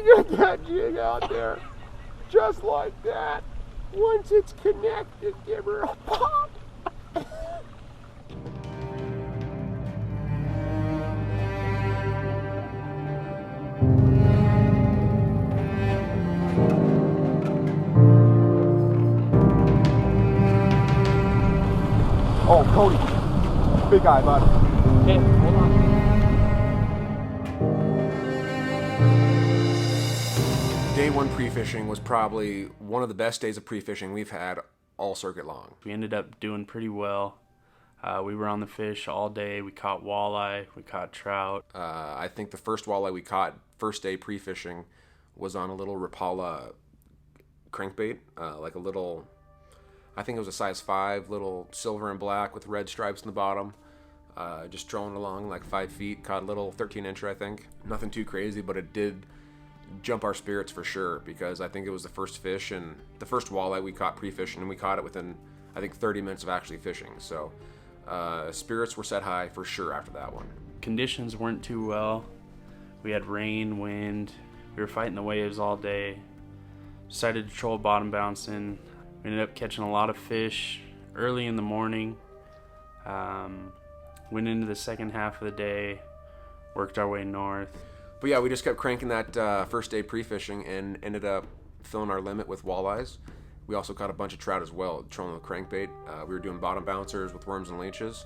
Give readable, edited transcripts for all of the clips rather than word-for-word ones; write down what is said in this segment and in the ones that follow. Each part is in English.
get that jig out there, just like that. Once it's connected, give her a pop. Oh, Cody. Big guy, bud. Okay, hold on. Day one pre-fishing was probably one of the best days of pre-fishing we've had all circuit long. We ended up doing pretty well. We were on the fish all day. We caught walleye. We caught trout. I think the first walleye we caught first day pre-fishing was on a little Rapala crankbait, like a little, I think it was a size 5, little silver and black with red stripes in the bottom. Just trolling along like 5 feet, caught a little 13-incher, I think. Nothing too crazy, but it did jump our spirits for sure, because I think it was the first fish and the first walleye we caught pre-fishing, and we caught it within, I think, 30 minutes of actually fishing. So spirits were set high for sure after that one. Conditions weren't too well. We had rain, wind. We were fighting the waves all day. Decided to troll bottom bouncing. We ended up catching a lot of fish early in the morning. Went into the second half of the day, worked our way north. But yeah, we just kept cranking that first day pre-fishing and ended up filling our limit with walleyes. We also caught a bunch of trout as well, trolling with crankbait. We were doing bottom bouncers with worms and leeches.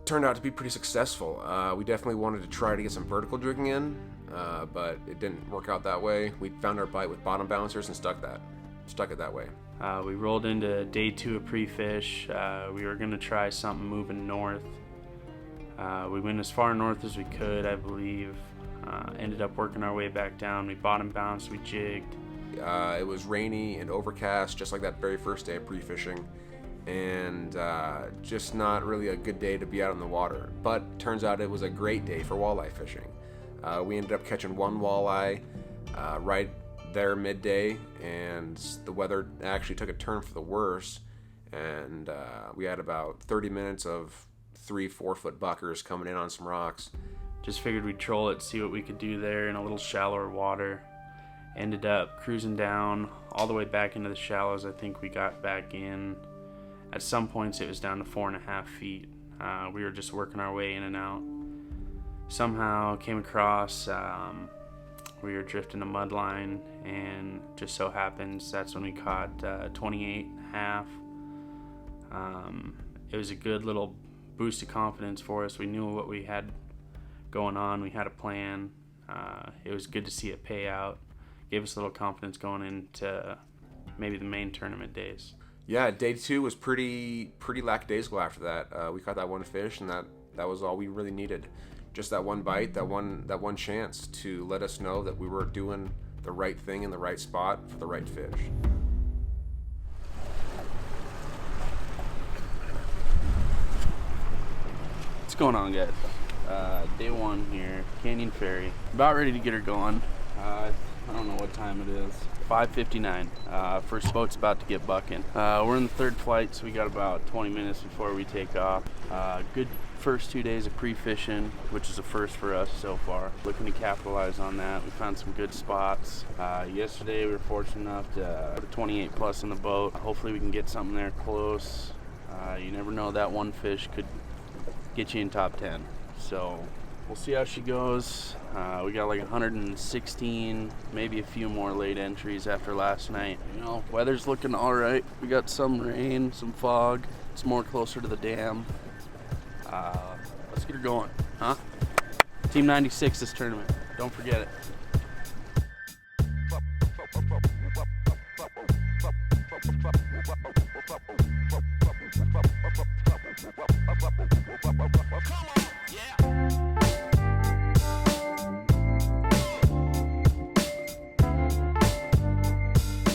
Turned out to be pretty successful. We definitely wanted to try to get some vertical jigging in, but it didn't work out that way. We found our bite with bottom bouncers and stuck it that way. We rolled into day 2 of pre-fish. We were going to try something moving north. We went as far north as we could, I believe. Ended up working our way back down. We bottom bounced, we jigged. It was rainy and overcast, just like that very first day of pre-fishing, and just not really a good day to be out in the water. But turns out it was a great day for walleye fishing. We ended up catching one walleye right there midday, and the weather actually took a turn for the worse, and we had about 30 minutes of 3-4 foot buckers coming in on some rocks. Just figured we'd troll it, see what we could do there in a little shallower water. Ended up cruising down all the way back into the shallows. I think we got back in. At some points it was down to 4.5 feet. We were just working our way in and out. Somehow came across, we were drifting a mud line, and just so happens that's when we caught 28.5. It was a good little boost of confidence for us. We knew what we had going on. We had a plan. It was good to see it pay out. Gave us a little confidence going into maybe the main tournament days. Yeah, day 2 was pretty lackadaisical after that. We caught that one fish, and that was all we really needed. Just that one bite, that one chance to let us know that we were doing the right thing in the right spot for the right fish. What's going on, guys? Day 1 here, Canyon Ferry. About ready to get her going. I don't know what time it is. 5:59. First boat's about to get bucking. We're in the 3rd flight, so we got about 20 minutes before we take off. Good first 2 days of pre-fishing, which is a first for us so far. Looking to capitalize on that. We found some good spots. Yesterday we were fortunate enough to put a 28 plus in the boat. Hopefully we can get something there close. You never know, that one fish could get you in top 10. So we'll see how she goes. We got like 116, maybe a few more late entries after last night. You know, weather's looking all right. We got some rain, some fog. It's more closer to the dam. Let's get her going, huh? Team 96 this tournament. Don't forget it.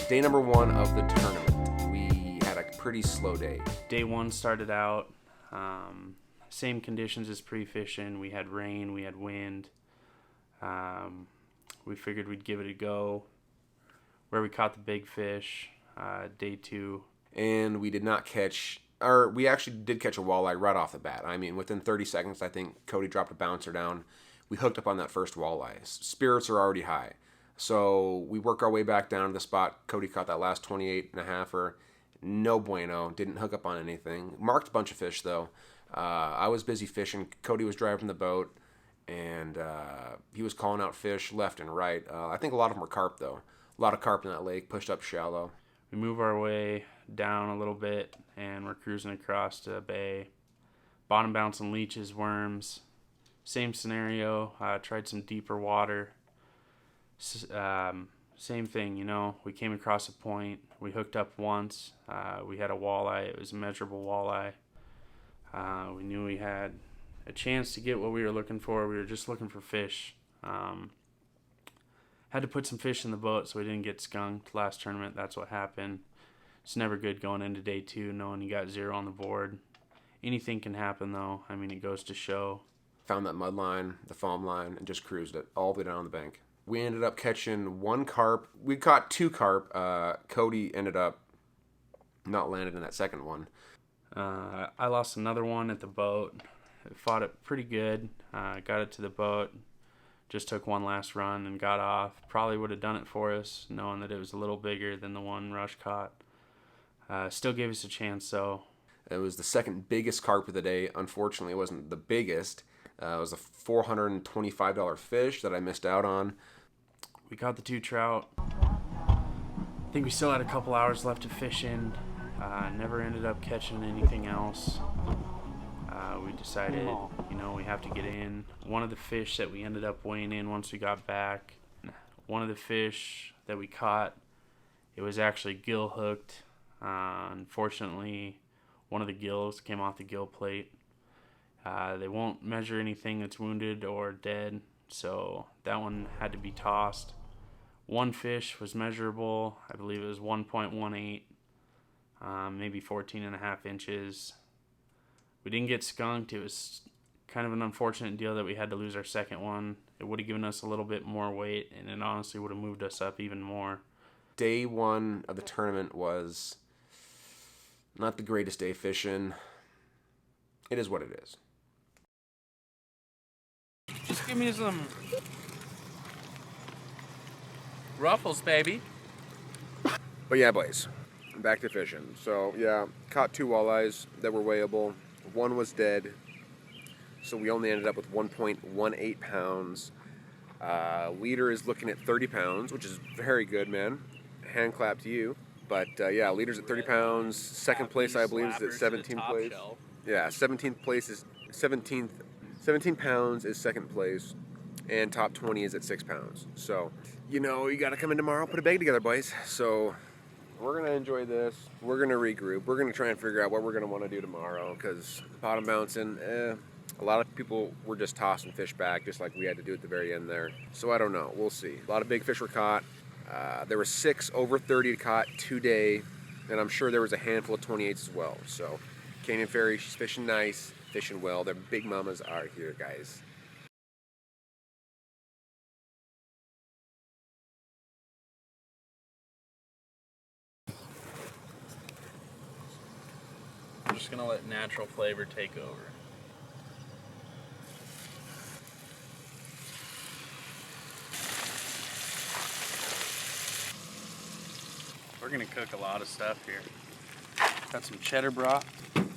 Day number 1 of the tournament, we had a pretty slow day. Day 1 started out same conditions as pre-fishing. We had rain, we had wind. We figured we'd give it a go. Where we caught the big fish, day 2. And we did not catch, or we actually did catch a walleye right off the bat. I mean, within 30 seconds, I think Cody dropped a bouncer down. we hooked up on that first walleye. Spirits are already high. So we work our way back down to the spot. Cody caught that last 28.5er. No bueno. Didn't hook up on anything. Marked a bunch of fish, though. I was busy fishing. Cody was driving the boat, and he was calling out fish left and right. I think a lot of them were carp, though. A lot of carp in that lake, pushed up shallow. We move our way down a little bit, and we're cruising across to a bay. Bottom bouncing leeches, worms. Same scenario. Tried some deeper water. Same thing, you know. We came across a point. We hooked up once. We had a walleye. It was a measurable walleye. We knew we had a chance to get what we were looking for. We were just looking for fish. Had to put some fish in the boat so we didn't get skunked last tournament. That's what happened. It's never good going into day 2 knowing you got 0 on the board. Anything can happen, though. I mean, it goes to show. Found that mud line, the foam line, and just cruised it all the way down the bank. We ended up catching 1 carp. We caught 2 carp. Cody ended up not landing in that second one. I lost another one at the boat. I fought it pretty good. Got it to the boat. Just took one last run and got off. Probably would have done it for us, knowing that it was a little bigger than the one Rush caught. Still gave us a chance, though. It was the second biggest carp of the day. Unfortunately, it wasn't the biggest. It was a $425 fish that I missed out on. We caught the 2 trout. I think we still had a couple hours left to fish in. Never ended up catching anything else. We decided, you know, we have to get in. One of the fish that we ended up weighing in once we got back, one of the fish that we caught, it was actually gill hooked. Unfortunately, one of the gills came off the gill plate. They won't measure anything that's wounded or dead, so that one had to be tossed. One fish was measurable. I believe it was 1.18, maybe 14.5 inches. We didn't get skunked. It was kind of an unfortunate deal that we had to lose our second one. It would have given us a little bit more weight, and it honestly would have moved us up even more. Day 1 of the tournament was not the greatest day fishing. It is what it is. Just give me some ruffles, baby. But yeah, boys, back to fishing. So yeah, caught 2 walleyes that were weighable. 1 was dead, so we only ended up with 1.18 pounds. Leader is looking at 30 pounds, which is very good, man. Hand clap to you. But yeah, leader's at 30 pounds. Second place, I believe, is at 17th place. Yeah, 17th place is 17 pounds is second place, and top 20 is at 6 pounds. So, you know, you got to come in tomorrow, put a bag together, boys. So we're going to enjoy this. We're going to regroup. We're going to try and figure out what we're going to want to do tomorrow, because bottom bouncing, a lot of people were just tossing fish back, just like we had to do at the very end there. So I don't know. We'll see. A lot of big fish were caught. There were 6 over 30 caught today, and I'm sure there was a handful of 28s as well. So Canyon Ferry, she's fishing nice, fishing well. Their big mamas are here, guys. I'm just gonna let natural flavor take over. We're gonna cook a lot of stuff here. Got some cheddar broth.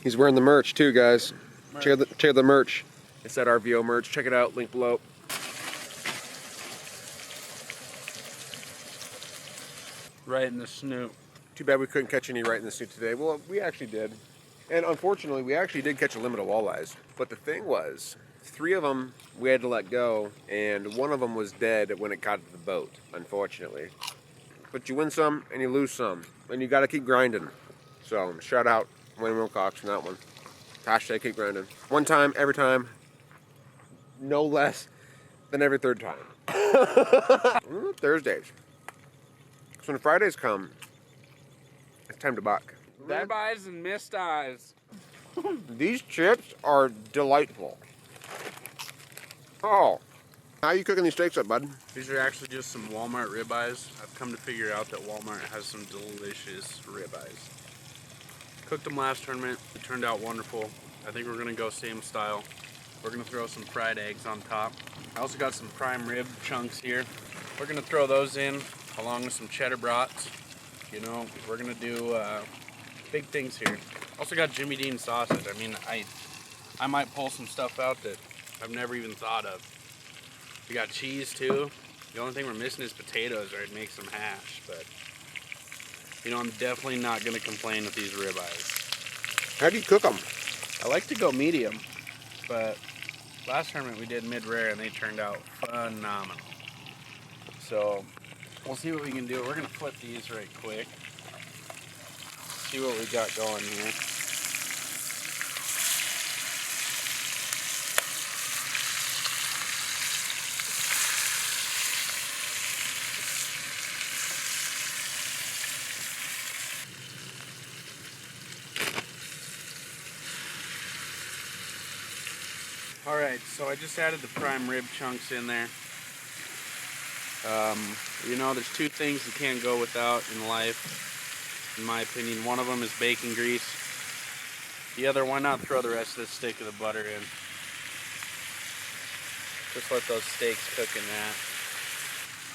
He's wearing the merch too, guys. Check out the merch. It's that RVO merch. Check it out. Link below. Right in the snoot. Too bad we couldn't catch any right in the snoot today. Well, we actually did. And unfortunately, we actually did catch a limit of walleyes. But the thing was, 3 of them we had to let go, and 1 of them was dead when it got to the boat, unfortunately. But you win some and you lose some, and you got to keep grinding. So shout out Wayne Wilcox on that one. Hashtag keep grinding. One time, every time, no less than every 3rd time. Thursdays. So when Fridays come, it's time to buck. Ribeyes and missed eyes. These chips are delightful. Oh, how are you cooking these steaks up, bud? These are actually just some Walmart ribeyes. I've come to figure out that Walmart has some delicious ribeyes. Cooked them last tournament. It turned out wonderful. I think we're gonna go same style. We're gonna throw some fried eggs on top. I also got some prime rib chunks here. We're gonna throw those in along with some cheddar brats. You know, we're gonna do big things here. Also got Jimmy Dean sausage. I mean, I might pull some stuff out that I've never even thought of. We got cheese too. The only thing we're missing is potatoes, or I'd make some hash, but you know, I'm definitely not gonna complain with these ribeyes. How do you cook them? I like to go medium, but last tournament we did mid-rare and they turned out phenomenal. So we'll see what we can do. We're gonna flip these right quick. See what we got going here. Alright, so I just added the prime rib chunks in there. You know, there's two things you can't go without in life, in my opinion. One of them is bacon grease. The other, why not throw the rest of the stick of the butter in? Just let those steaks cook in that.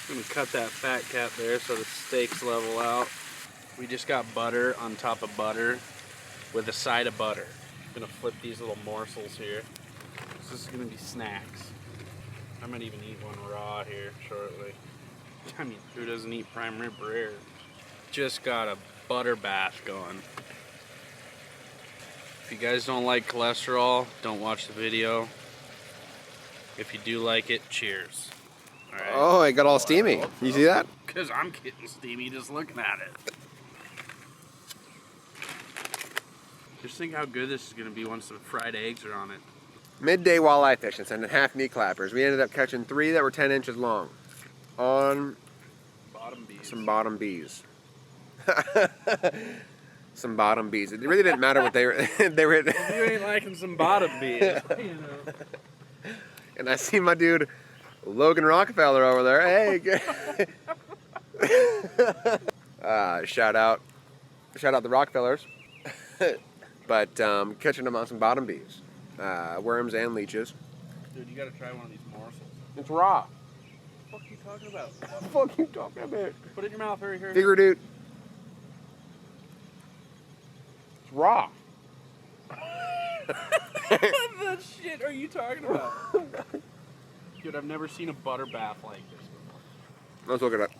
I'm going to cut that fat cap there so the steaks level out. We just got butter on top of butter with a side of butter. I'm going to flip these little morsels here. This is going to be snacks. I might even eat one raw here shortly. I mean, who doesn't eat prime rib rare? Just got a butter bath going. If you guys don't like cholesterol, don't watch the video. If you do like it, cheers. All right. Oh, it got all steamy. You see that? Because I'm getting steamy just looking at it. Just think how good this is going to be once the fried eggs are on it. Midday walleye fishing, sending half meat clappers. We ended up catching 3 that were 10 inches long on Bottom bees. some bottom bees. Some bottom bees. It really didn't matter what they were. They were. You ain't liking some bottom bees. You know. And I see my dude Logan Rockefeller over there. Hey. Shout out the Rockefellers. But catching them on some bottom bees. Worms and leeches. Dude, you gotta try one of these morsels. It's raw. What the fuck are you talking about? What the fuck are you talking about? Put it in your mouth, hurry. Figure, dude. It's raw. What the shit are you talking about? Dude, I've never seen a butter bath like this before. Let's look it up.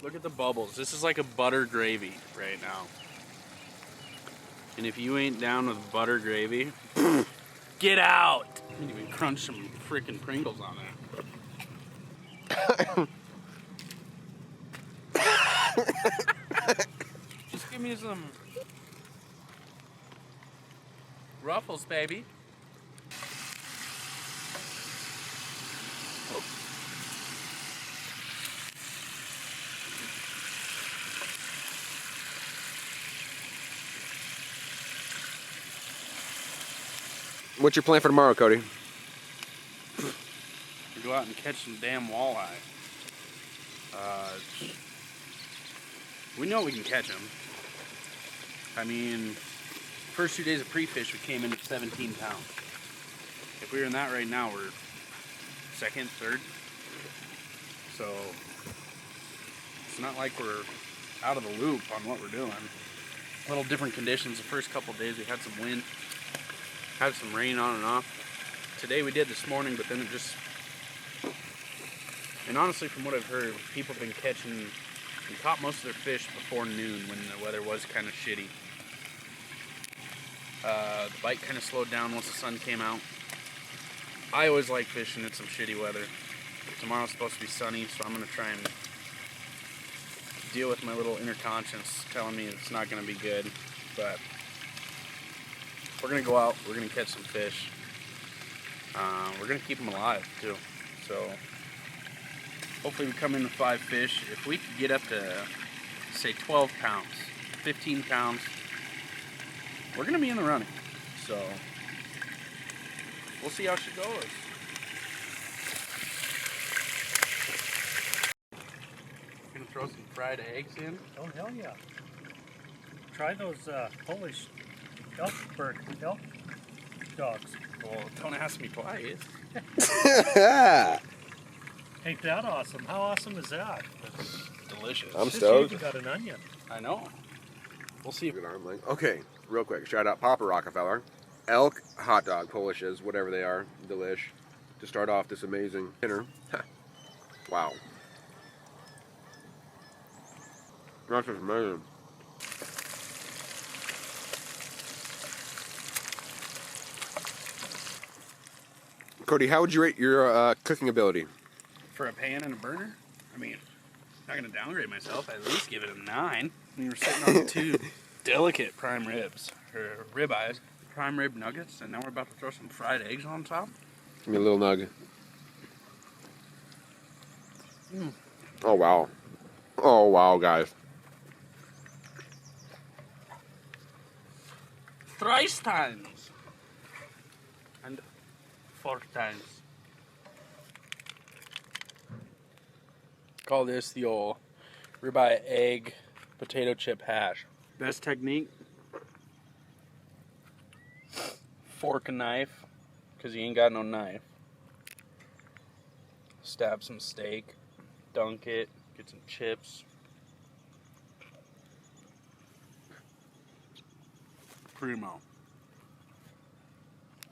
Look at the bubbles. This is like a butter gravy right now. And if you ain't down with butter gravy, get out! I can even crunch some freaking Pringles on that. Just give me some Ruffles, baby. What's your plan for tomorrow, Cody? To go out and catch some damn walleye. We know we can catch them. I mean, first 2 days of pre-fish, we came in at 17 pounds. If we were in that right now, we're second, third. So it's not like we're out of the loop on what we're doing. A little different conditions. The first couple days we had some wind, had some rain on and off. Today we did this morning, but then it just... And honestly, from what I've heard, people have been catching and caught most of their fish before noon when the weather was kind of shitty. The bite kind of slowed down once the sun came out. I always like fishing in some shitty weather. Tomorrow's supposed to be sunny, so I'm going to try and deal with my little inner conscience telling me it's not going to be good. But we're going to go out, we're going to catch some fish. We're going to keep them alive, too. So hopefully we come in with 5 fish. If we could get up to, say, 12 pounds, 15 pounds, we're going to be in the running. So we'll see how she goes. Gonna throw some fried eggs in. Oh, hell yeah. Try those Polish elk dogs. Well, don't ask me twice. Ain't that awesome? How awesome is that? Delicious. I'm Just stoked. you got an onion. I know. We'll see. Good arm length. Okay, real quick. Shout out Papa Rockefeller. Elk hot dog, Polishes, whatever they are. Delish. To start off this amazing dinner. Wow. That's just amazing. Cody, how would you rate your cooking ability? For a pan and a burner, I mean, not gonna downgrade myself. I'd at least give it a 9. We were sitting on 2 delicate prime ribs, or ribeyes, prime rib nuggets, and now we're about to throw some fried eggs on top. Give me a little nugget. Oh wow. Oh wow, guys. Thrice times. And 4 times. Call this the old ribeye egg potato chip hash. Best technique, fork and knife, because you ain't got no knife. Stab some steak, dunk it, get some chips. Primo.